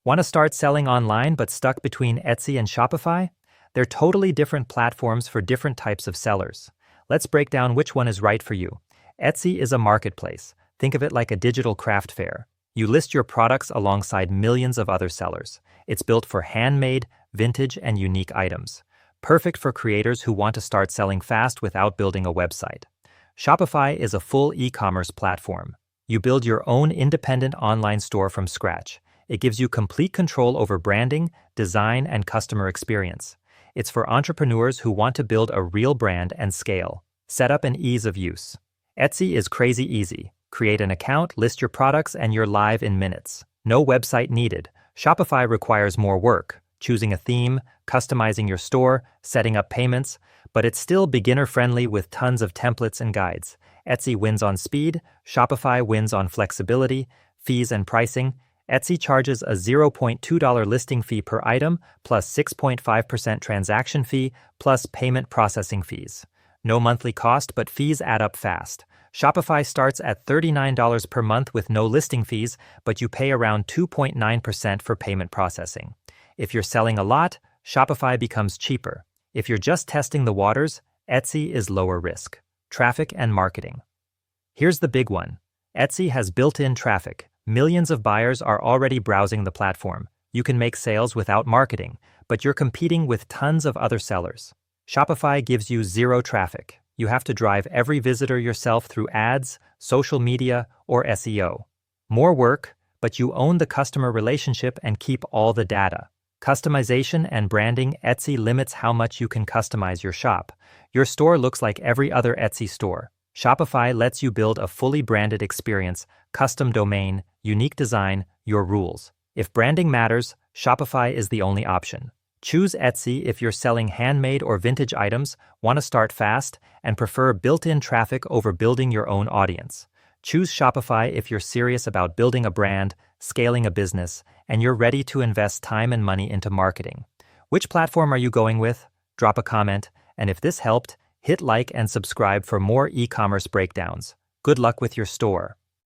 Want to start selling online but stuck between Etsy and Shopify? They're totally different platforms for different types of sellers. Let's break down which one is right for you. Etsy is a marketplace. Think of it like a digital craft fair. You list your products alongside millions of other sellers. It's built for handmade, vintage, and unique items. Perfect for creators who want to start selling fast without building a website. Shopify is a full e-commerce platform. You build your own independent online store from scratch. It gives you complete control over branding, design, and customer experience. It's for entrepreneurs who want to build a real brand and scale. Setup and ease of use. Etsy is crazy easy. Create an account, list your products, and you're live in minutes. No website needed. Shopify requires more work, choosing a theme, customizing your store, setting up payments, but it's still beginner-friendly with tons of templates and guides. Etsy wins on speed, Shopify wins on flexibility, fees and pricing. Etsy charges a $0.2 listing fee per item, plus 6.5% transaction fee, plus payment processing fees. No monthly cost, but fees add up fast. Shopify starts at $39 per month with no listing fees, but you pay around 2.9% for payment processing. If you're selling a lot, Shopify becomes cheaper. If you're just testing the waters, Etsy is lower risk. Traffic and marketing. Here's the big one. Etsy has built-in traffic. Millions of buyers are already browsing the platform. You can make sales without marketing, but you're competing with tons of other sellers. Shopify gives you zero traffic. You have to drive every visitor yourself through ads, social media, or SEO. More work, but you own the customer relationship and keep all the data. Customization and branding. Etsy limits how much you can customize your shop. Your store looks like every other Etsy store. Shopify lets you build a fully branded experience, custom domain, unique design, your rules. If branding matters, Shopify is the only option. Choose Etsy if you're selling handmade or vintage items, want to start fast, and prefer built-in traffic over building your own audience. Choose Shopify if you're serious about building a brand, scaling a business, and you're ready to invest time and money into marketing. Which platform are you going with? Drop a comment, and if this helped, hit like and subscribe for more e-commerce breakdowns. Good luck with your store.